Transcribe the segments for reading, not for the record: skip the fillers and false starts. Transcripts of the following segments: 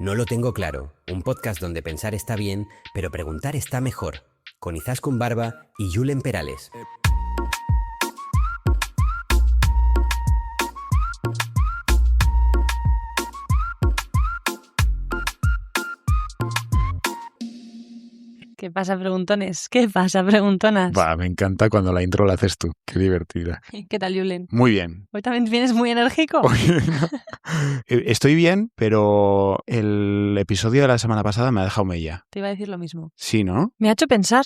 No lo tengo claro, un podcast donde pensar está bien, pero preguntar está mejor. Con Izaskun Barba y Julen Perales. ¿Qué pasa, preguntones? ¿Qué pasa, preguntonas? Me encanta cuando la intro la haces tú. Qué divertida. ¿Qué tal, Julen? Muy bien. ¿Hoy también vienes muy enérgico? Estoy bien, pero el episodio de la semana pasada me ha dejado mella. Te iba a decir lo mismo. Sí, ¿no? Me ha hecho pensar.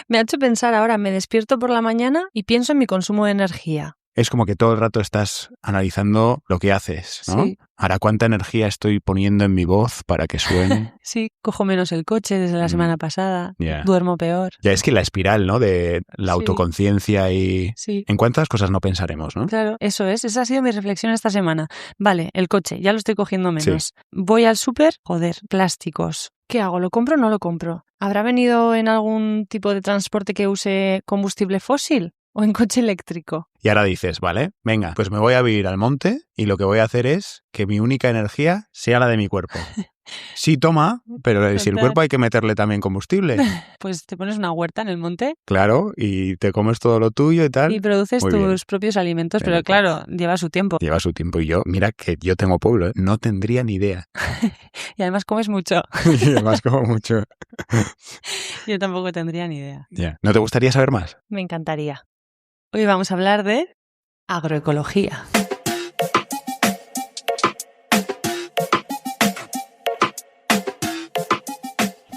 Me ha hecho pensar ahora, me despierto por la mañana y pienso en mi consumo de energía. Es como que todo el rato estás analizando lo que haces, ¿no? Sí. Ahora, ¿cuánta energía estoy poniendo en mi voz para que suene? Sí, cojo menos el coche desde la semana pasada, Yeah. duermo peor. Ya es que la espiral, ¿no? De la Sí. autoconciencia y... Sí. ¿En cuántas cosas no pensaremos, no? Claro, eso es. Esa ha sido mi reflexión esta semana. Vale, el coche, ya lo estoy cogiendo menos. Voy al súper, joder, plásticos. ¿Qué hago? ¿Lo compro o no lo compro? ¿Habrá venido en algún tipo de transporte que use combustible fósil o en coche eléctrico? Y ahora dices, vale, venga, pues me voy a vivir al monte y lo que voy a hacer es que mi única energía sea la de mi cuerpo. Sí, toma, pero si el Total. cuerpo hay que meterle también combustible. Pues te pones una huerta en el monte Claro, y te comes todo lo tuyo y tal. y produces Muy tus bien. propios alimentos, Bien, pero bien. claro, lleva su tiempo. Lleva su tiempo y yo, mira que yo tengo pueblo, ¿eh? No tendría ni idea. Y además comes mucho. Y además como mucho. Yo tampoco tendría ni idea. Ya. ¿No te gustaría saber más? Me encantaría. Hoy vamos a hablar de agroecología.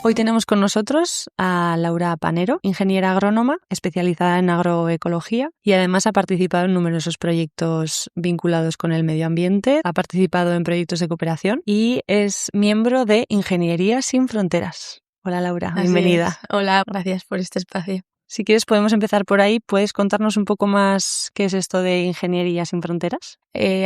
Hoy tenemos con nosotros a Laura Panero, ingeniera agrónoma especializada en agroecología y además ha participado en numerosos proyectos vinculados con el medio ambiente, ha participado en proyectos de cooperación y es miembro de Ingeniería Sin Fronteras. Hola Laura, Así bienvenida. es. Hola, gracias por este espacio. Si quieres podemos empezar por ahí. ¿Puedes contarnos un poco más qué es esto de Ingeniería Sin Fronteras?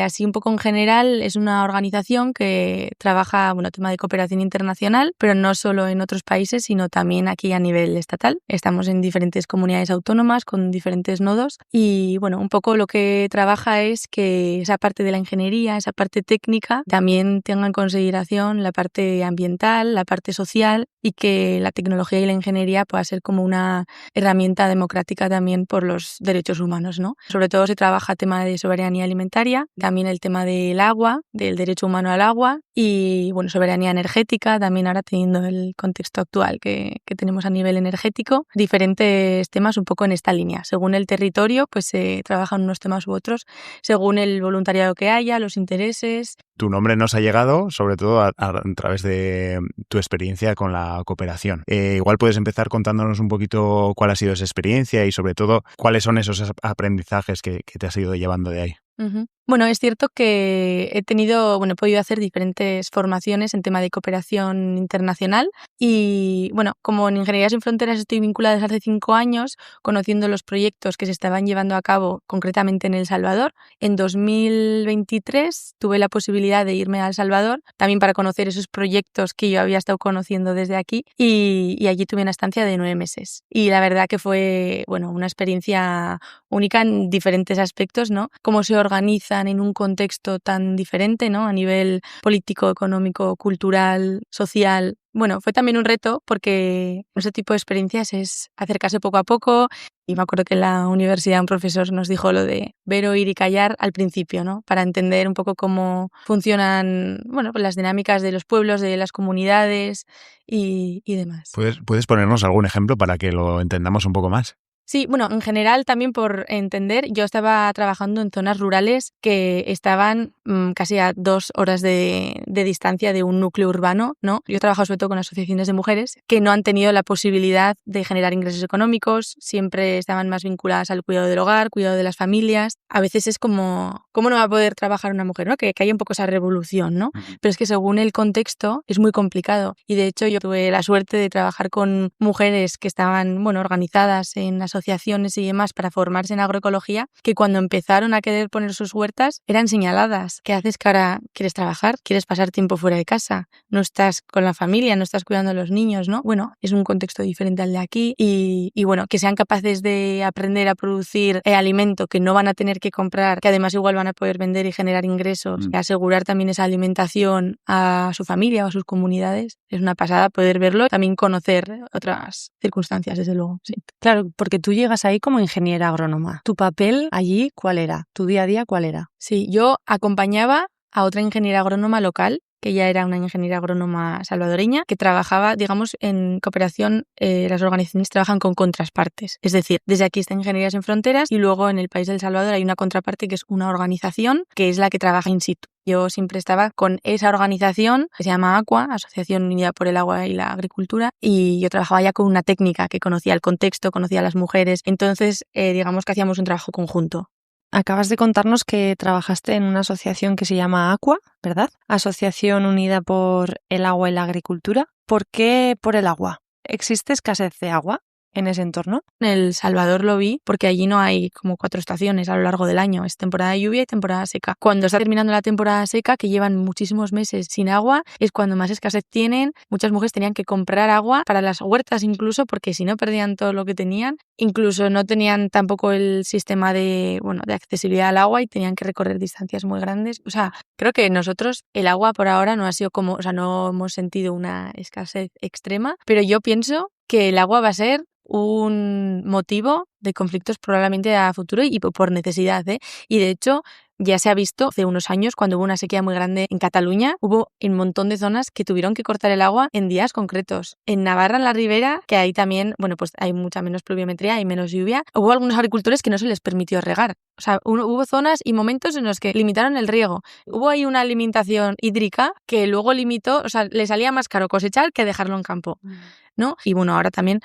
Así un poco en general, es una organización que trabaja tema de cooperación internacional, pero no solo en otros países, sino también aquí a nivel estatal. Estamos en diferentes comunidades autónomas con diferentes nodos y un poco lo que trabaja es que esa parte de la ingeniería, esa parte técnica, también tenga en consideración la parte ambiental, la parte social y que la tecnología y la ingeniería pueda ser como una herramienta democrática también por los derechos humanos, ¿no? Sobre todo se trabaja el tema de soberanía alimentaria, también el tema del agua, del derecho humano al agua y soberanía energética, también ahora teniendo el contexto actual que tenemos a nivel energético, diferentes temas un poco en esta línea. Según el territorio, pues se trabajan unos temas u otros, según el voluntariado que haya, los intereses. Tu nombre nos ha llegado, sobre todo a través de tu experiencia con la cooperación. Igual puedes empezar contándonos un poquito cuál ha sido esa experiencia y sobre todo cuáles son esos aprendizajes que te has ido llevando de ahí. Uh-huh. Es cierto que he podido hacer diferentes formaciones en tema de cooperación internacional y, como en Ingeniería Sin Fronteras estoy vinculada desde hace 5 años, conociendo los proyectos que se estaban llevando a cabo concretamente en El Salvador. En 2023 tuve la posibilidad de irme a El Salvador también para conocer esos proyectos que yo había estado conociendo desde aquí y allí tuve una estancia de 9 meses. Y la verdad que fue, una experiencia única en diferentes aspectos, ¿no? Cómo se organizan en un contexto tan diferente, ¿no? A nivel político, económico, cultural, social. Fue también un reto porque ese tipo de experiencias es acercarse poco a poco y me acuerdo que en la universidad un profesor nos dijo lo de ver, oír y callar al principio, ¿no? Para entender un poco cómo funcionan, pues las dinámicas de los pueblos, de las comunidades y demás. ¿Puedes ponernos algún ejemplo para que lo entendamos un poco más? Sí, en general también por entender, yo estaba trabajando en zonas rurales que estaban casi a 2 horas de distancia de un núcleo urbano, ¿no? Yo he trabajado sobre todo con asociaciones de mujeres que no han tenido la posibilidad de generar ingresos económicos, siempre estaban más vinculadas al cuidado del hogar, cuidado de las familias. A veces es como, ¿cómo no va a poder trabajar una mujer, ¿no? Que hay un poco esa revolución, ¿no? Pero es que según el contexto es muy complicado y de hecho yo tuve la suerte de trabajar con mujeres que estaban, organizadas en asociaciones asociaciones y demás para formarse en agroecología, que cuando empezaron a querer poner sus huertas eran señaladas. ¿Qué haces que ahora quieres trabajar? ¿Quieres pasar tiempo fuera de casa? No estás con la familia, no estás cuidando a los niños, ¿no? Bueno, es un contexto diferente al de aquí y bueno, que sean capaces de aprender a producir alimento que no van a tener que comprar, que además igual van a poder vender y generar ingresos, y asegurar también esa alimentación a su familia o a sus comunidades. Es una pasada poder verlo, también conocer otras circunstancias, desde luego. Sí. Claro, porque tú llegas ahí como ingeniera agrónoma. ¿Tu papel allí cuál era? ¿Tu día a día cuál era? Sí, yo acompañaba a otra ingeniera agrónoma local, que ya era una ingeniera agrónoma salvadoreña, que trabajaba, digamos, en cooperación. Las organizaciones trabajan con contrapartes. Es decir, desde aquí está Ingenierías Sin Fronteras y luego en el país de El Salvador hay una contraparte que es una organización que es la que trabaja in situ. Yo siempre estaba con esa organización que se llama ACUA, Asociación Unida por el Agua y la Agricultura, y yo trabajaba ya con una técnica que conocía el contexto, conocía a las mujeres. Entonces, digamos que hacíamos un trabajo conjunto. Acabas de contarnos que trabajaste en una asociación que se llama ACUA, ¿verdad? Asociación Unida por el Agua y la Agricultura. ¿Por qué por el agua? ¿Existe escasez de agua en ese entorno? En El Salvador lo vi porque allí no hay como 4 estaciones a lo largo del año. Es temporada de lluvia y temporada seca. Cuando está terminando la temporada seca, que llevan muchísimos meses sin agua, es cuando más escasez tienen. Muchas mujeres tenían que comprar agua para las huertas incluso, porque si no perdían todo lo que tenían. Incluso no tenían tampoco el sistema de accesibilidad al agua y tenían que recorrer distancias muy grandes. O sea, creo que nosotros el agua por ahora no ha sido no hemos sentido una escasez extrema, pero yo pienso que el agua va a ser un motivo de conflictos probablemente a futuro y por necesidad, ¿eh? Y de hecho ya se ha visto hace unos años cuando hubo una sequía muy grande en Cataluña, hubo un montón de zonas que tuvieron que cortar el agua en días concretos. En Navarra, en la Ribera, que ahí también, pues hay mucha menos pluviometría, hay menos lluvia, hubo algunos agricultores que no se les permitió regar. O sea, hubo zonas y momentos en los que limitaron el riego. Hubo ahí una alimentación hídrica que luego limitó, o sea, le salía más caro cosechar que dejarlo en campo, ¿no? Y bueno, ahora también,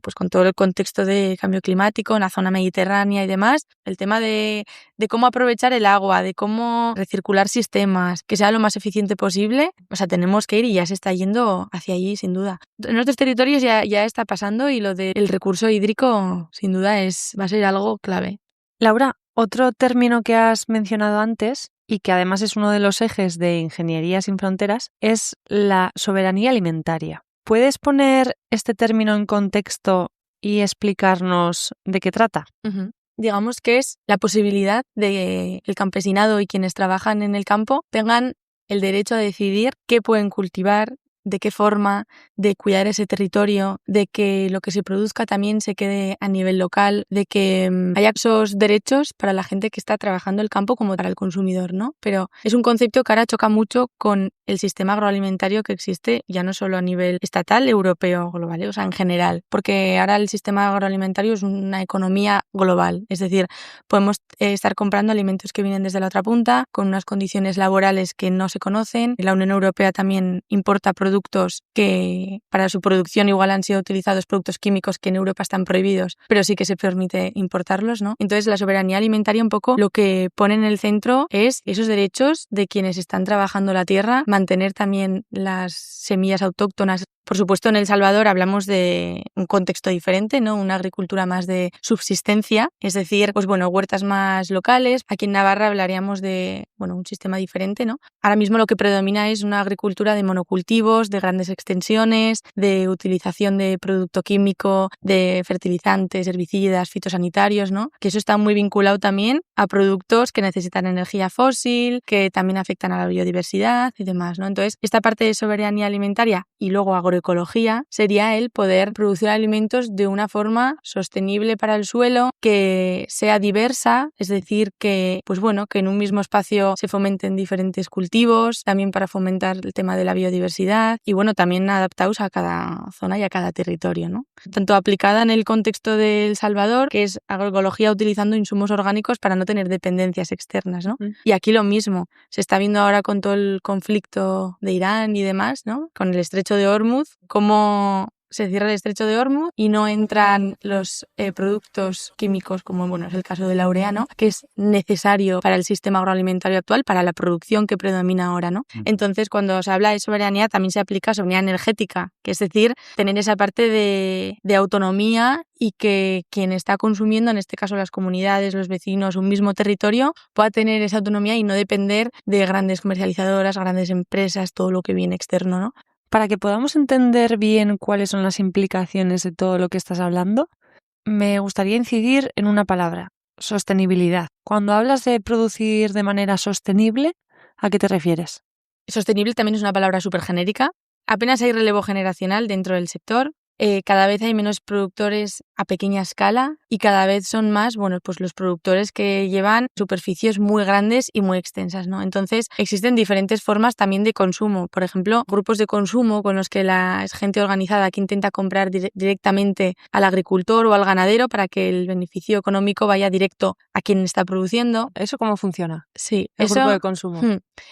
pues con todo el contexto de cambio climático en la zona mediterránea y demás, el tema de cómo aprovechar el agua, de cómo recircular sistemas, que sea lo más eficiente posible, o sea, tenemos que ir y ya se está yendo hacia allí, sin duda. En nuestros territorios ya está pasando y lo del recurso hídrico, sin duda, va a ser algo clave. Laura, otro término que has mencionado antes y que además es uno de los ejes de Ingeniería Sin Fronteras es la soberanía alimentaria. ¿Puedes poner este término en contexto y explicarnos de qué trata? Uh-huh. Digamos que es la posibilidad de que el campesinado y quienes trabajan en el campo tengan el derecho a decidir qué pueden cultivar, de qué forma, de cuidar ese territorio, de que lo que se produzca también se quede a nivel local, de que haya esos derechos para la gente que está trabajando el campo como para el consumidor, ¿no? Pero es un concepto que ahora choca mucho con el sistema agroalimentario que existe, ya no solo a nivel estatal, europeo, global, o sea, en general, porque ahora el sistema agroalimentario es una economía global, es decir, podemos estar comprando alimentos que vienen desde la otra punta, con unas condiciones laborales que no se conocen. La Unión Europea también importa productos que para su producción igual han sido utilizados productos químicos que en Europa están prohibidos, pero sí que se permite importarlos, ¿no? Entonces la soberanía alimentaria un poco lo que pone en el centro es esos derechos de quienes están trabajando la tierra, mantener también las semillas autóctonas. Por supuesto, en El Salvador hablamos de un contexto diferente, ¿no? Una agricultura más de subsistencia, es decir, pues bueno, huertas más locales. Aquí en Navarra hablaríamos de, un sistema diferente, ¿no? Ahora mismo lo que predomina es una agricultura de monocultivos, de grandes extensiones, de utilización de producto químico, de fertilizantes, herbicidas, fitosanitarios, ¿no? Que eso está muy vinculado también a productos que necesitan energía fósil, que también afectan a la biodiversidad y demás, ¿no? Entonces, esta parte de soberanía alimentaria y luego agroecología sería el poder producir alimentos de una forma sostenible para el suelo, que sea diversa, es decir, que que en un mismo espacio se fomenten diferentes cultivos, también para fomentar el tema de la biodiversidad y también adaptados a cada zona y a cada territorio, ¿no? Tanto aplicada en el contexto de El Salvador, que es agroecología utilizando insumos orgánicos para no tener dependencias externas, ¿no? Y aquí lo mismo, se está viendo ahora con todo el conflicto de Irán y demás, ¿no? Con el estrecho de Hormuz, cómo se cierra el estrecho de Hormuz y no entran los productos químicos, como es el caso del laureano, que es necesario para el sistema agroalimentario actual, para la producción que predomina ahora, ¿no? Entonces, cuando se habla de soberanía, también se aplica soberanía energética, que es decir, tener esa parte de autonomía y que quien está consumiendo, en este caso las comunidades, los vecinos, un mismo territorio, pueda tener esa autonomía y no depender de grandes comercializadoras, grandes empresas, todo lo que viene externo, ¿no? Para que podamos entender bien cuáles son las implicaciones de todo lo que estás hablando, me gustaría incidir en una palabra: sostenibilidad. Cuando hablas de producir de manera sostenible, ¿a qué te refieres? Sostenible también es una palabra súper genérica. Apenas hay relevo generacional dentro del sector. Cada vez hay menos productores a pequeña escala y cada vez son más, pues los productores que llevan superficies muy grandes y muy extensas, ¿no? Entonces, existen diferentes formas también de consumo. Por ejemplo, grupos de consumo con los que la gente organizada que intenta comprar directamente al agricultor o al ganadero para que el beneficio económico vaya directo a quien está produciendo. ¿Eso cómo funciona? Sí, El grupo de consumo.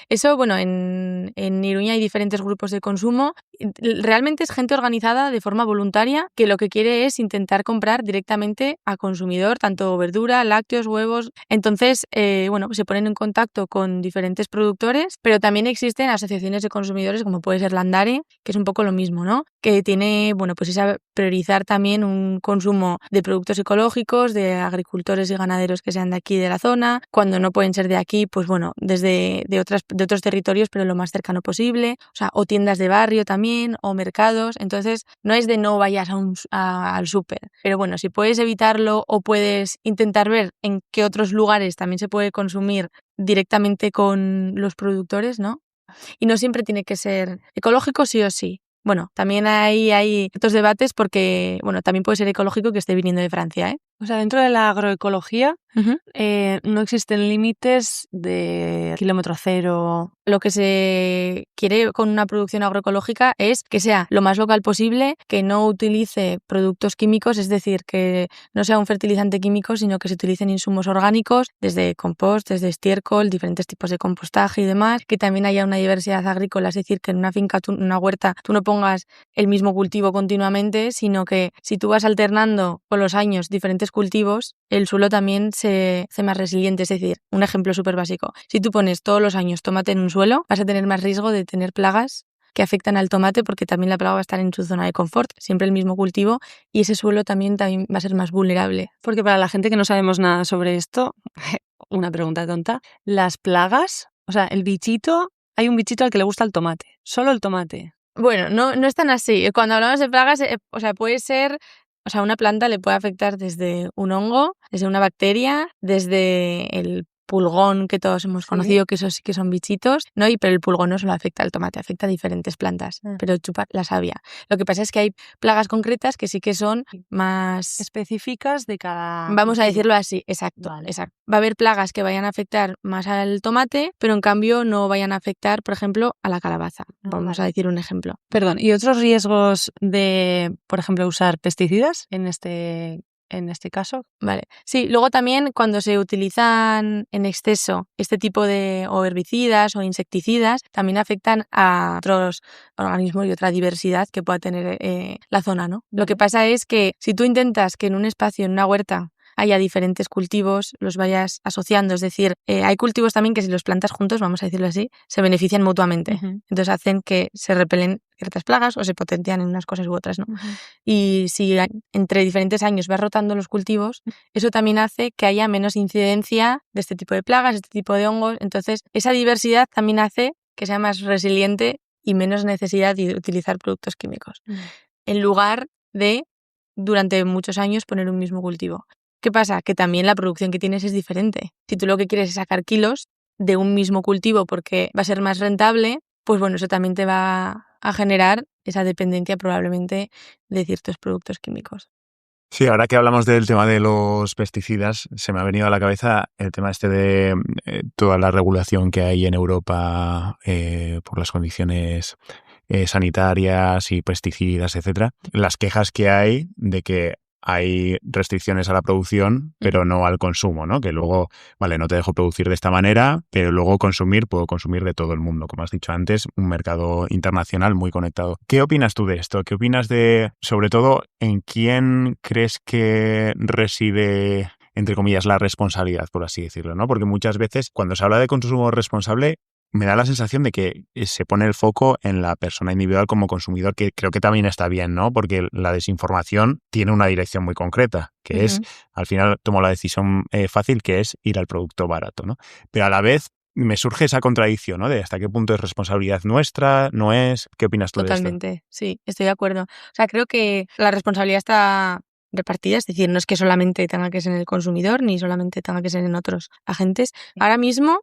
Eso, en Iruña hay diferentes grupos de consumo. Realmente es gente organizada de forma voluntaria que lo que quiere es intentar comprar directamente a consumidor, tanto verdura, lácteos, huevos. Entonces, se ponen en contacto con diferentes productores, pero también existen asociaciones de consumidores como puede ser Landare, que es un poco lo mismo, ¿no? Que tiene, es priorizar también un consumo de productos ecológicos, de agricultores y ganaderos que sean de aquí de la zona. Cuando no pueden ser de aquí, desde de otros territorios, pero lo más cercano posible. O tiendas de barrio también, o mercados. Entonces, no es de no vayas al súper. Pero si puedes evitarlo o puedes intentar ver en qué otros lugares también se puede consumir directamente con los productores, ¿no? Y no siempre tiene que ser ecológico sí o sí. También hay estos debates porque, también puede ser ecológico que esté viniendo de Francia, ¿eh? Dentro de la agroecología no existen límites de kilómetro cero. Lo que se quiere con una producción agroecológica es que sea lo más local posible, que no utilice productos químicos, es decir, que no sea un fertilizante químico, sino que se utilicen insumos orgánicos, desde compost, desde estiércol, diferentes tipos de compostaje y demás, que también haya una diversidad agrícola, es decir, que en una finca, en una huerta, tú no pongas el mismo cultivo continuamente, sino que si tú vas alternando con los años diferentes cultivos, el suelo también se hace más resiliente. Es decir, un ejemplo súper básico: si tú pones todos los años tomate en un suelo, vas a tener más riesgo de tener plagas que afectan al tomate, porque también la plaga va a estar en su zona de confort, siempre el mismo cultivo, y ese suelo también va a ser más vulnerable. Porque para la gente que no sabemos nada sobre esto, una pregunta tonta, las plagas, el bichito, hay un bichito al que le gusta el tomate, solo el tomate. Bueno, no es tan así. Cuando hablamos de plagas, puede ser... una planta le puede afectar desde un hongo, desde una bacteria, desde el pulgón que todos hemos conocido, que esos sí que son bichitos, ¿no? Pero el pulgón no solo afecta al tomate, afecta a diferentes plantas, pero chupa la savia. Lo que pasa es que hay plagas concretas que sí que son más específicas de cada... Vamos a decirlo así, exacto, vale. Exacto. Va a haber plagas que vayan a afectar más al tomate, pero en cambio no vayan a afectar, por ejemplo, a la calabaza. Vamos a decir un ejemplo. Perdón, ¿y otros riesgos de, por ejemplo, usar pesticidas en este caso? Vale. Sí, luego también cuando se utilizan en exceso este tipo de o herbicidas o insecticidas, también afectan a otros organismos y otra diversidad que pueda tener la zona, ¿no? Lo que pasa es que si tú intentas que en un espacio, en una huerta, haya diferentes cultivos, los vayas asociando, es decir, hay cultivos también que si los plantas juntos, vamos a decirlo así, se benefician mutuamente. Entonces hacen que se repelen ciertas plagas o se potencian en unas cosas u otras, ¿no? Y si entre diferentes años vas rotando los cultivos, eso también hace que haya menos incidencia de este tipo de plagas, este tipo de hongos. Entonces, esa diversidad también hace que sea más resiliente y menos necesidad de utilizar productos químicos, en lugar de, durante muchos años, poner un mismo cultivo. ¿Qué pasa? Que también la producción que tienes es diferente. Si tú lo que quieres es sacar kilos de un mismo cultivo porque va a ser más rentable, pues eso también te va a generar esa dependencia probablemente de ciertos productos químicos. Sí, ahora que hablamos del tema de los pesticidas, se me ha venido a la cabeza el tema de toda la regulación que hay en Europa por las condiciones sanitarias y pesticidas, etcétera. Las quejas que hay de que hay restricciones a la producción, pero no al consumo, ¿no? Que luego, vale, no te dejo producir de esta manera, pero luego puedo consumir de todo el mundo. Como has dicho antes, un mercado internacional muy conectado. ¿Qué opinas tú de esto? ¿Qué opinas de, sobre todo, en quién crees que reside, entre comillas, la responsabilidad, por así decirlo, ¿no? Porque muchas veces cuando se habla de consumo responsable, me da la sensación de que se pone el foco en la persona individual como consumidor, que creo que también está bien, ¿no? Porque la desinformación tiene una dirección muy concreta, que es, al final tomo la decisión fácil, que es ir al producto barato, ¿no? Pero a la vez me surge esa contradicción, ¿no? De hasta qué punto es responsabilidad nuestra, no es. ¿Qué opinas tú de esto? Totalmente, sí, estoy de acuerdo. O sea, creo que la responsabilidad está repartida, es decir, no es que solamente tenga que ser en el consumidor ni solamente tenga que ser en otros agentes. Ahora mismo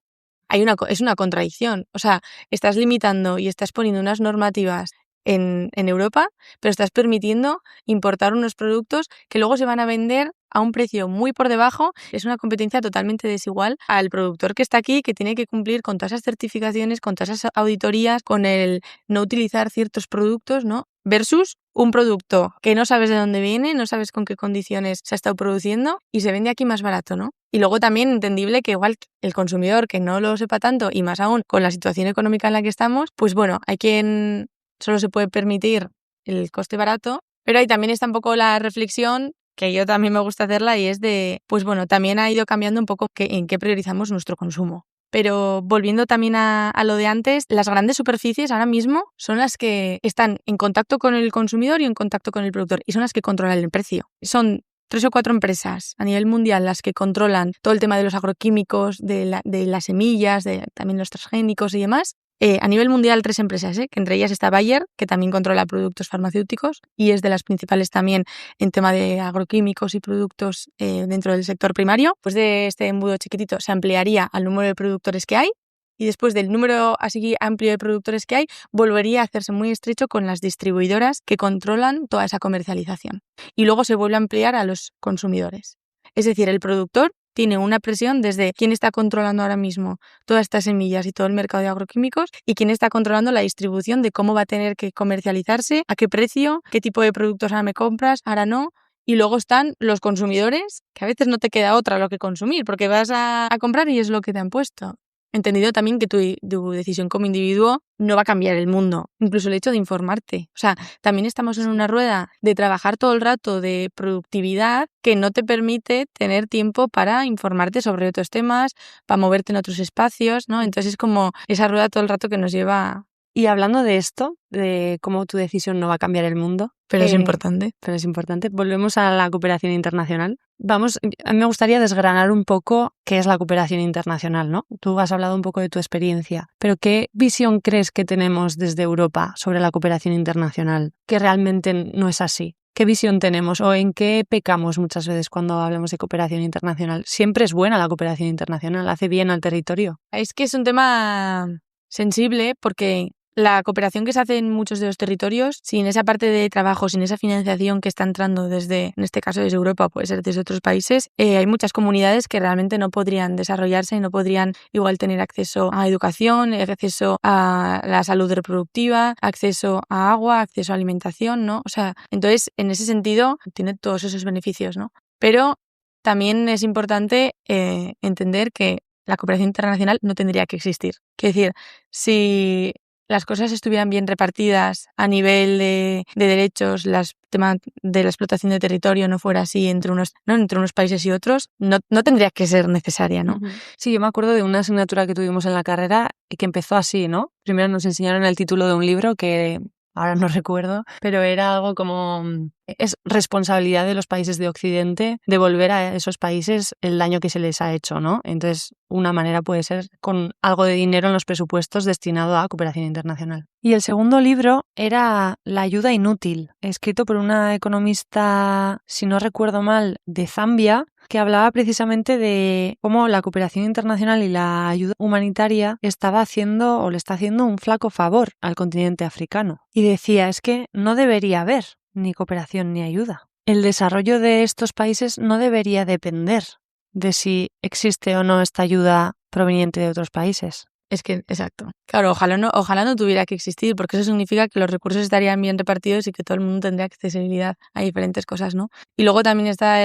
es una contradicción. O sea, estás limitando y estás poniendo unas normativas en Europa, pero estás permitiendo importar unos productos que luego se van a vender a un precio muy por debajo. Es una competencia totalmente desigual al productor que está aquí, que tiene que cumplir con todas esas certificaciones, con todas esas auditorías, con el no utilizar ciertos productos, ¿no? Versus un producto que no sabes de dónde viene, no sabes con qué condiciones se ha estado produciendo y se vende aquí más barato, ¿no? Y luego también entendible que igual el consumidor que no lo sepa tanto y más aún con la situación económica en la que estamos, pues bueno, hay quien solo se puede permitir el coste barato, pero ahí también está un poco la reflexión que yo también me gusta hacerla y es de, pues bueno, también ha ido cambiando un poco en qué priorizamos nuestro consumo. Pero volviendo también a lo de antes, las grandes superficies ahora mismo son las que están en contacto con el consumidor y en contacto con el productor y son las que controlan el precio. Son 3 o 4 empresas a nivel mundial las que controlan todo el tema de los agroquímicos, de las semillas, de también los transgénicos y demás. A nivel mundial 3 empresas, que entre ellas está Bayer, que también controla productos farmacéuticos y es de las principales también en tema de agroquímicos y productos dentro del sector primario. Pues de este embudo chiquitito se ampliaría al número de productores que hay y después del número así amplio de productores que hay, volvería a hacerse muy estrecho con las distribuidoras que controlan toda esa comercialización. Y luego se vuelve a ampliar a los consumidores. Es decir, el productor tiene una presión desde quién está controlando ahora mismo todas estas semillas y todo el mercado de agroquímicos y quién está controlando la distribución de cómo va a tener que comercializarse, a qué precio, qué tipo de productos ahora me compras, ahora no. Y luego están los consumidores, que a veces no te queda otra lo que consumir, porque vas a comprar y es lo que te han puesto. Entendido también que tu decisión como individuo no va a cambiar el mundo, incluso el hecho de informarte. O sea, también estamos en una rueda de trabajar todo el rato de productividad que no te permite tener tiempo para informarte sobre otros temas, para moverte en otros espacios, ¿no? Entonces es como esa rueda todo el rato que nos lleva. Y hablando de esto, de cómo tu decisión no va a cambiar el mundo, Pero es importante. Pero es importante. Volvemos a la cooperación internacional. A mí me gustaría desgranar un poco qué es la cooperación internacional, ¿no? Tú has hablado un poco de tu experiencia, pero ¿qué visión crees que tenemos desde Europa sobre la cooperación internacional? Que realmente no es así. ¿Qué visión tenemos o en qué pecamos muchas veces cuando hablamos de cooperación internacional? Siempre es buena la cooperación internacional, hace bien al territorio. Es que es un tema sensible porque la cooperación que se hace en muchos de los territorios, sin esa parte de trabajo, sin esa financiación que está entrando desde, en este caso desde Europa, puede ser desde otros países, hay muchas comunidades que realmente no podrían desarrollarse y no podrían igual tener acceso a educación, acceso a la salud reproductiva, acceso a agua, acceso a alimentación, ¿no? O sea, entonces, en ese sentido, tiene todos esos beneficios, ¿no? Pero también es importante entender que la cooperación internacional no tendría que existir. Quiero decir, si las cosas estuvieran bien repartidas a nivel de derechos, el tema de la explotación de territorio no fuera así entre unos países y otros, no tendría que ser necesaria, ¿no? Sí, yo me acuerdo de una asignatura que tuvimos en la carrera y que empezó así, ¿no? Primero nos enseñaron el título de un libro que ahora no recuerdo, pero era algo como es responsabilidad de los países de Occidente devolver a esos países el daño que se les ha hecho, ¿no? Entonces, una manera puede ser con algo de dinero en los presupuestos destinado a cooperación internacional. Y el segundo libro era La ayuda inútil, escrito por una economista, si no recuerdo mal, de Zambia, que hablaba precisamente de cómo la cooperación internacional y la ayuda humanitaria estaba haciendo o le está haciendo un flaco favor al continente africano. Y decía, es que no debería haber ni cooperación ni ayuda. El desarrollo de estos países no debería depender de si existe o no esta ayuda proveniente de otros países. Es que, exacto. Claro, ojalá no tuviera que existir, porque eso significa que los recursos estarían bien repartidos y que todo el mundo tendría accesibilidad a diferentes cosas, ¿no? Y luego también está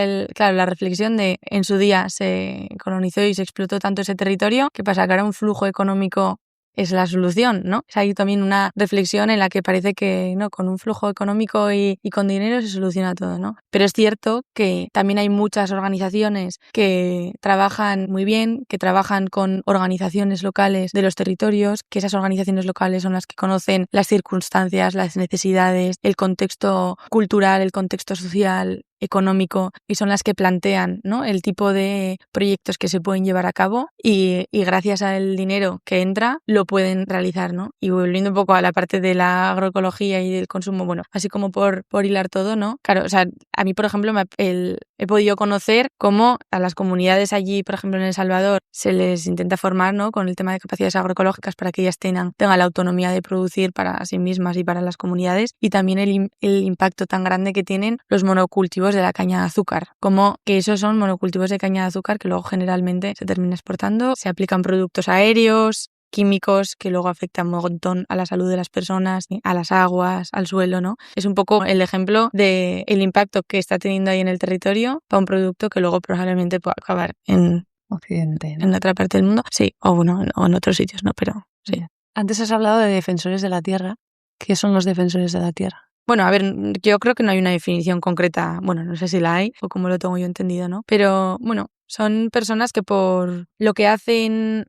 la reflexión de en su día se colonizó y se explotó tanto ese territorio, ¿qué pasa? Que ahora un flujo económico es la solución, ¿no? Es ahí también una reflexión en la que parece que no, con un flujo económico y con dinero se soluciona todo, ¿no? Pero es cierto que también hay muchas organizaciones que trabajan muy bien, que trabajan con organizaciones locales de los territorios, que esas organizaciones locales son las que conocen las circunstancias, las necesidades, el contexto cultural, el contexto social, económico, y son las que plantean, ¿no?, el tipo de proyectos que se pueden llevar a cabo y gracias al dinero que entra lo pueden realizar, ¿no? Y volviendo un poco a la parte de la agroecología y del consumo, bueno, así como por hilar todo, ¿no? Claro, o sea, a mí, por ejemplo, he podido conocer cómo a las comunidades allí, por ejemplo, en El Salvador, se les intenta formar, ¿no?, con el tema de capacidades agroecológicas para que ellas tengan la autonomía de producir para sí mismas y para las comunidades, y también el impacto tan grande que tienen los monocultivos de la caña de azúcar, como que esos son monocultivos de caña de azúcar que luego generalmente se termina exportando, se aplican productos aéreos, químicos que luego afectan un montón a la salud de las personas, a las aguas, al suelo, ¿no? Es un poco el ejemplo de el impacto que está teniendo ahí en el territorio para un producto que luego probablemente pueda acabar en Occidente, ¿no? En otra parte del mundo, sí, o bueno, o en otros sitios, ¿no? Pero sí. Antes has hablado de defensores de la tierra. ¿Qué son los defensores de la tierra? Bueno, a ver, yo creo que no hay una definición concreta, bueno, no sé si la hay o cómo lo tengo yo entendido, ¿no? Pero bueno, son personas que por lo que hacen,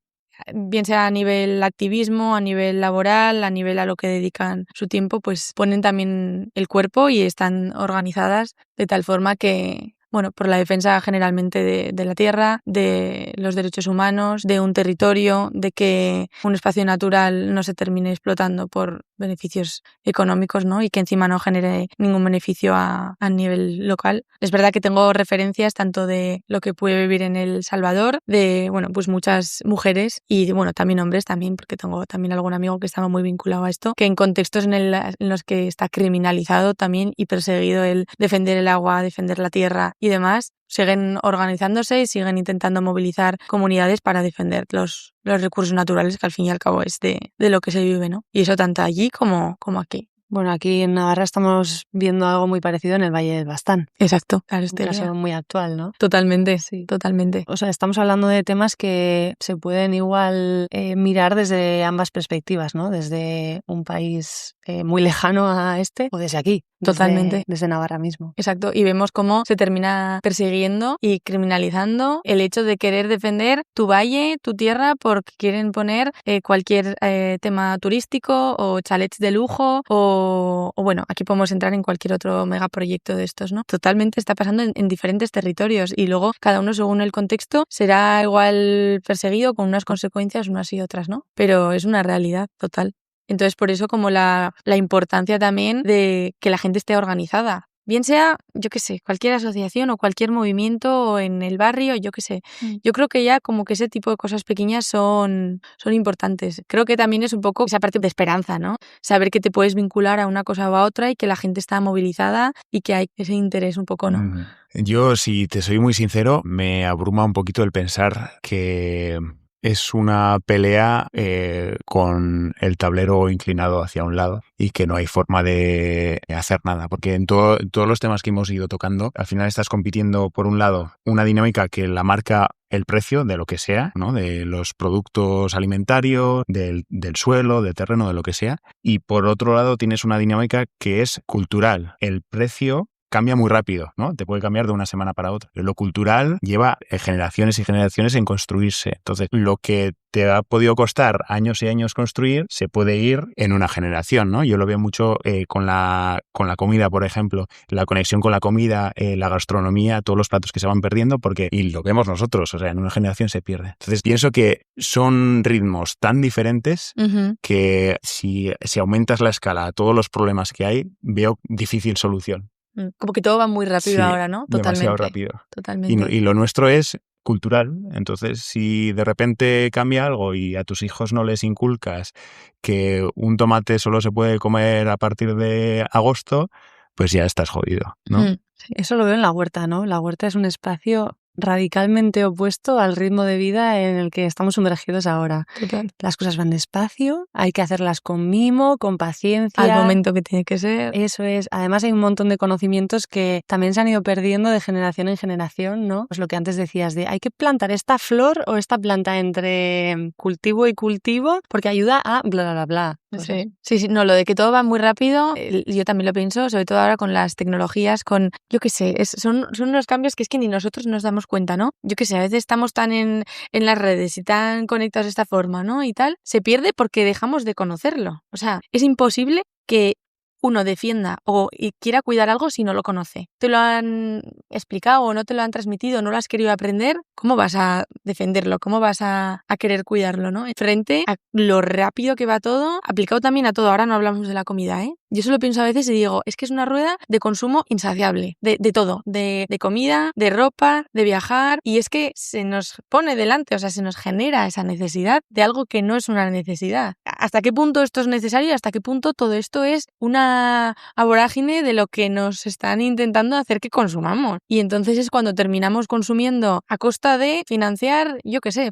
bien sea a nivel activismo, a nivel laboral, a nivel a lo que dedican su tiempo, pues ponen también el cuerpo y están organizadas de tal forma que, bueno, por la defensa generalmente de la tierra, de los derechos humanos, de un territorio, de que un espacio natural no se termine explotando por beneficios económicos, ¿no? Y que encima no genere ningún beneficio a nivel local. Es verdad que tengo referencias tanto de lo que pude vivir en El Salvador, de, bueno, pues muchas mujeres y, bueno, también hombres también, porque tengo también algún amigo que estaba muy vinculado a esto, que en contextos en los que está criminalizado también y perseguido el defender el agua, defender la tierra y demás, siguen organizándose y siguen intentando movilizar comunidades para defender los recursos naturales, que al fin y al cabo es de lo que se vive, ¿no? Y eso tanto allí como aquí. Bueno, aquí en Navarra estamos viendo algo muy parecido en el Valle del Bastán. Exacto, claro, Un caso muy actual, ¿no? Totalmente, Sí. Totalmente. O sea, estamos hablando de temas que se pueden igual mirar desde ambas perspectivas, ¿no? Desde un país muy lejano a este o desde aquí. Totalmente. Desde Navarra mismo. Exacto, y vemos cómo se termina persiguiendo y criminalizando el hecho de querer defender tu valle, tu tierra, porque quieren poner cualquier tema turístico o chalets de lujo o bueno, aquí podemos entrar en cualquier otro megaproyecto de estos, ¿no? Totalmente está pasando en diferentes territorios y luego cada uno según el contexto será igual perseguido con unas consecuencias unas y otras, ¿no? Pero es una realidad total. Entonces, por eso como la importancia también de que la gente esté organizada. Bien sea, yo qué sé, cualquier asociación o cualquier movimiento o en el barrio, yo qué sé. Yo creo que ya como que ese tipo de cosas pequeñas son importantes. Creo que también es un poco esa parte de esperanza, ¿no? Saber que te puedes vincular a una cosa o a otra y que la gente está movilizada y que hay ese interés un poco, ¿no? Yo, si te soy muy sincero, me abruma un poquito el pensar que es una pelea con el tablero inclinado hacia un lado y que no hay forma de hacer nada, porque en todos los temas que hemos ido tocando, al final estás compitiendo, por un lado, una dinámica que la marca el precio de lo que sea, ¿no? De los productos alimentarios, del suelo, del terreno, de lo que sea, y por otro lado tienes una dinámica que es cultural. El precio cambia muy rápido, ¿no? Te puede cambiar de una semana para otra. Pero lo cultural lleva generaciones y generaciones en construirse. Entonces, lo que te ha podido costar años y años construir, se puede ir en una generación, ¿no? Yo lo veo mucho con la comida, por ejemplo. La conexión con la comida, la gastronomía, todos los platos que se van perdiendo, y lo vemos nosotros, o sea, en una generación se pierde. Entonces, pienso que son ritmos tan diferentes que si aumentas la escala a todos los problemas que hay, veo difícil solución. Como que todo va muy rápido Sí, ahora, ¿no? Totalmente. Demasiado rápido. Totalmente. Y lo nuestro es cultural. Entonces, si de repente cambia algo y a tus hijos no les inculcas que un tomate solo se puede comer a partir de agosto, pues ya estás jodido, ¿no? Eso lo veo en la huerta, ¿no? La huerta es un espacio radicalmente opuesto al ritmo de vida en el que estamos sumergidos ahora. Total. Las cosas van despacio, hay que hacerlas con mimo, con paciencia. Al momento que tiene que ser. Eso es. Además hay un montón de conocimientos que también se han ido perdiendo de generación en generación, ¿no? Pues lo que antes decías de hay que plantar esta flor o esta planta entre cultivo y cultivo porque ayuda a bla, bla, bla. Sí, no, lo de que todo va muy rápido, yo también lo pienso, sobre todo ahora con las tecnologías, con, yo qué sé, son unos cambios que es que ni nosotros nos damos cuenta, ¿no? Yo qué sé, a veces estamos tan en las redes y tan conectados de esta forma, ¿no? Y tal, se pierde porque dejamos de conocerlo. O sea, es imposible que uno defienda y quiera cuidar algo si no lo conoce. Te lo han explicado o no te lo han transmitido, no lo has querido aprender, ¿cómo vas a defenderlo? ¿Cómo vas a querer cuidarlo, ¿no? Frente a lo rápido que va todo, aplicado también a todo. Ahora no hablamos de la comida, ¿eh? Yo solo pienso a veces y digo, es que es una rueda de consumo insaciable, de todo, de comida, de ropa, de viajar, y es que se nos pone delante, o sea, se nos genera esa necesidad de algo que no es una necesidad. ¿Hasta qué punto esto es necesario y hasta qué punto todo esto es una vorágine de lo que nos están intentando hacer que consumamos? Y entonces es cuando terminamos consumiendo a costa de financiar, yo qué sé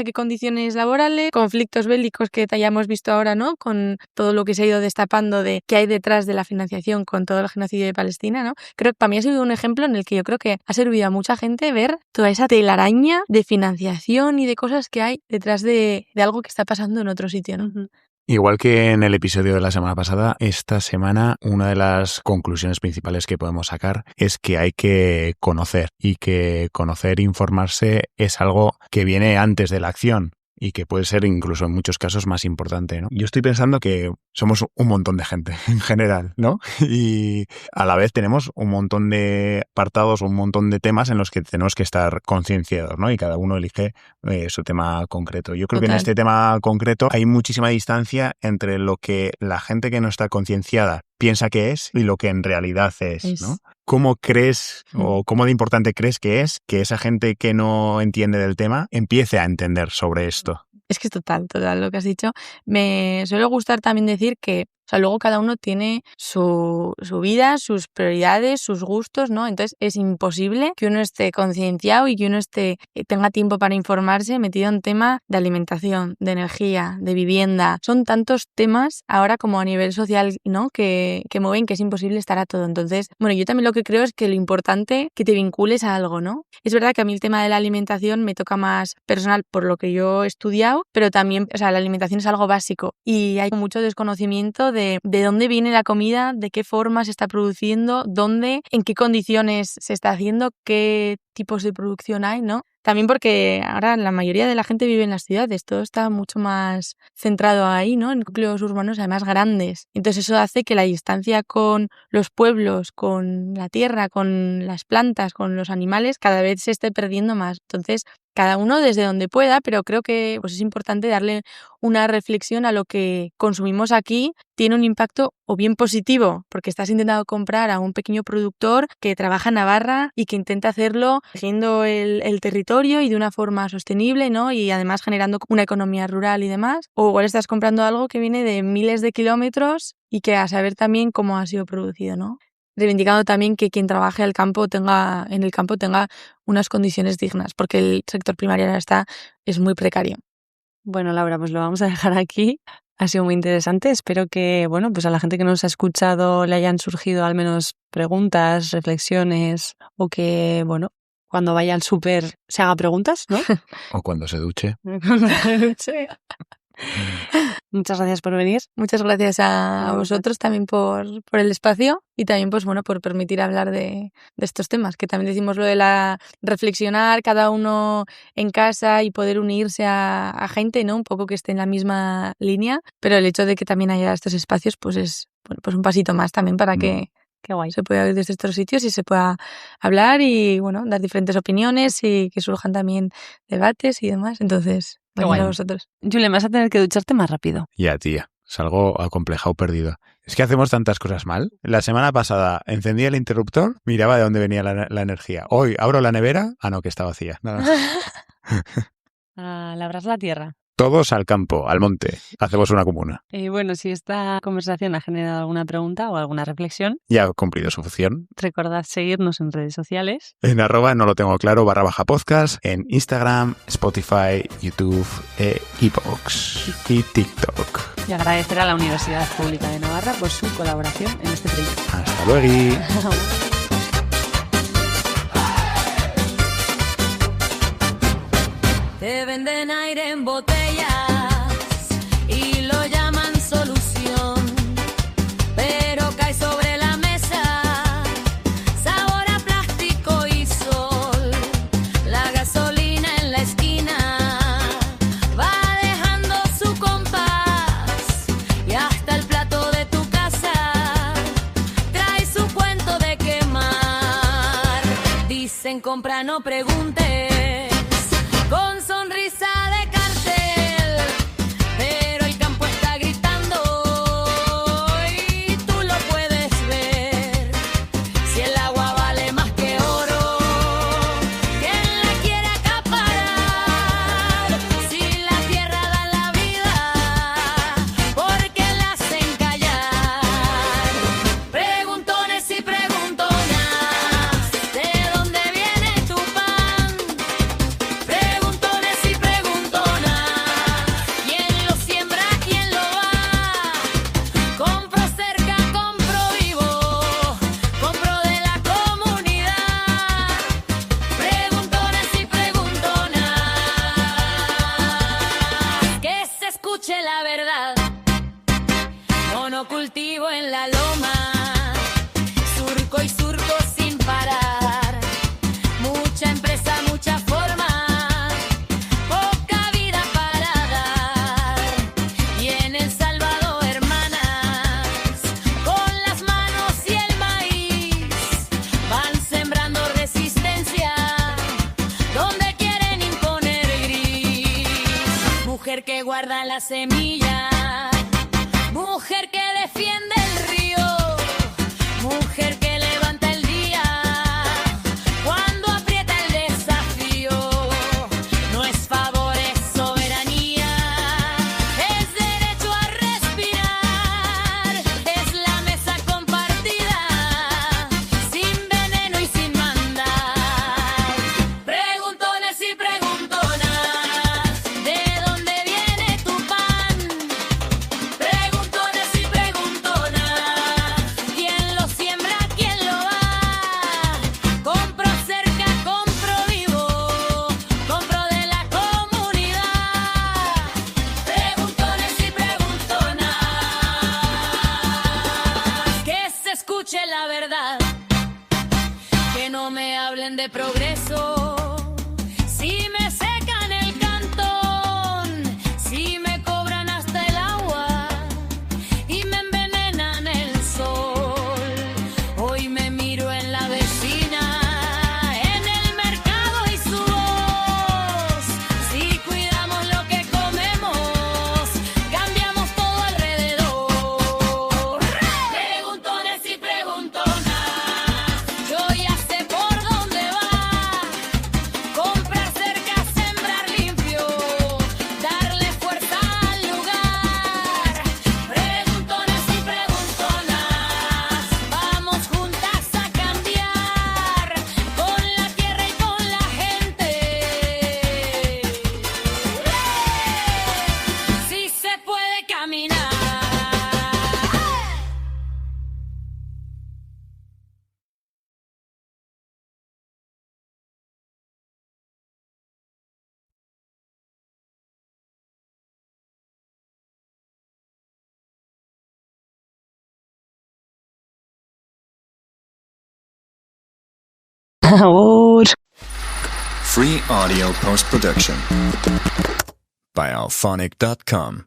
qué condiciones laborales, conflictos bélicos que hayamos visto ahora, ¿no? Con todo lo que se ha ido destapando de qué hay detrás de la financiación con todo el genocidio de Palestina, ¿no? Creo que para mí ha sido un ejemplo en el que yo creo que ha servido a mucha gente ver toda esa telaraña de financiación y de cosas que hay detrás de algo que está pasando en otro sitio, ¿no? Igual que en el episodio de la semana pasada, esta semana una de las conclusiones principales que podemos sacar es que hay que conocer y que conocer e informarse es algo que viene antes de la acción y que puede ser incluso en muchos casos más importante, ¿no? Yo estoy pensando que somos un montón de gente en general, ¿no? Y a la vez tenemos un montón de apartados, un montón de temas en los que tenemos que estar concienciados, ¿no? Y cada uno elige su tema concreto. Yo creo que en este tema concreto hay muchísima distancia entre lo que la gente que no está concienciada piensa que es y lo que en realidad es, ¿no? ¿Cómo crees o cómo de importante crees que es que esa gente que no entiende del tema empiece a entender sobre esto? Es que es total lo que has dicho. Me suele gustar también decir que, o sea, luego cada uno tiene su vida, sus prioridades, sus gustos, ¿no? Entonces es imposible que uno esté concienciado y que uno tenga tiempo para informarse metido en tema de alimentación, de energía, de vivienda. Son tantos temas ahora como a nivel social, ¿no? Que mueven que es imposible estar a todo. Entonces, bueno, yo también lo que creo es que lo importante es que te vincules a algo, ¿no? Es verdad que a mí el tema de la alimentación me toca más personal por lo que yo he estudiado, pero también, o sea, la alimentación es algo básico y hay mucho desconocimiento de dónde viene la comida, de qué forma se está produciendo, dónde, en qué condiciones se está haciendo, qué tipos de producción hay, ¿no? También porque ahora la mayoría de la gente vive en las ciudades, todo está mucho más centrado ahí, ¿no? En núcleos urbanos además grandes. Entonces eso hace que la distancia con los pueblos, con la tierra, con las plantas, con los animales, cada vez se esté perdiendo más. Entonces, cada uno desde donde pueda, pero creo que pues es importante darle una reflexión a lo que consumimos aquí. Tiene un impacto o bien positivo, porque estás intentando comprar a un pequeño productor que trabaja en Navarra y que intenta hacerlo siguiendo el territorio y de una forma sostenible, ¿no? Y además generando una economía rural y demás. O igual estás comprando algo que viene de miles de kilómetros y que a saber también cómo ha sido producido, ¿no? Reivindicando también que quien trabaje en el campo tenga unas condiciones dignas, porque el sector primario ahora es muy precario. Bueno, Laura, pues lo vamos a dejar aquí. Ha sido muy interesante. Espero que, bueno, pues a la gente que nos ha escuchado le hayan surgido al menos preguntas, reflexiones, o que, bueno, cuando vaya al súper se haga preguntas, ¿no? O cuando se duche. Cuando se duche. Muchas gracias por venir. Muchas gracias a vosotros también por el espacio y también pues bueno por permitir hablar de estos temas, que también decimos lo de la reflexionar cada uno en casa y poder unirse a gente, ¿no? Un poco que esté en la misma línea, pero el hecho de que también haya estos espacios pues es bueno, pues un pasito más también para que Qué guay. se pueda ir desde estos sitios y se pueda hablar y bueno, dar diferentes opiniones y que surjan también debates y demás. Entonces, gracias a vosotros. Julia, vas a tener que ducharte más rápido. Ya, tía. Salgo acomplejado, perdido. Es que hacemos tantas cosas mal. La semana pasada encendía el interruptor, miraba de dónde venía la energía. Hoy abro la nevera. Ah, no, que está vacía. Nada. Labrar la tierra. Todos al campo, al monte. Hacemos una comuna. Bueno, si esta conversación ha generado alguna pregunta o alguna reflexión, Ya ha cumplido su función. recordad seguirnos en redes sociales. En @nolotengoclaro /podcast, en Instagram, Spotify, YouTube, iVoox y TikTok. Y agradecer a la Universidad Pública de Navarra por su colaboración en este proyecto. Hasta luego. Te venden aire en botellas y lo llaman solución, pero cae sobre la mesa sabor a plástico y sol. La gasolina en la esquina va dejando su compás y hasta el plato de tu casa trae su cuento de quemar. Dicen compra, no preguntes, con sonrisa de cartel, pero el campo está gritando y tú lo puedes ver. Si el agua vale más que oro, ¿quién la quiere acaparar? Si la tierra da la vida, ¿por qué la hacen callar? Preguntones y preguntonas, ¿de dónde viene tu pan? Preguntones y preguntonas, ¿quién lo siembra, quién lo va? Compro cerca, compro vivo, compro de la comunidad. Preguntones y preguntonas, que se escuche la verdad. Monocultivo en la loma, surco y surco sin parar. Mucha empresa, mucha forma, poca vida para dar. Y en El Salvador, hermanas, con las manos y el maíz, van sembrando resistencia donde quieren imponer gris. Mujer que guarda la semilla, mujer que defiende el río, mujer que levanta el día cuando aprieta el desafío. No es favor, es soberanía, es derecho a respirar, es la mesa compartida, sin veneno y sin mandar. Preguntones y preguntonas, ¿de dónde viene tu pan? Preguntones y preguntonas, ¿quién lo siembra, quién lo va? Compro cerca, compro vivo, compro de la comunidad. Preguntones y preguntonas, que se escuche la verdad, que no me hablen de progreso. Si me secan el cantón, si me cobran hasta el agua y me envenenan el sol. Hoy me miro en la vecina, en el mercado y su voz. Si cuidamos lo que comemos, cambiamos todo alrededor. Preguntones y preguntonas, yo ya sé por dónde va. Comprar cerca, sembrar limpio, darle fuerza al lugar. Preguntones y preguntonas, vamos juntas a cambiar con la tierra y con la gente. Si se puede caminar. Free audio post-production by alphonic.com.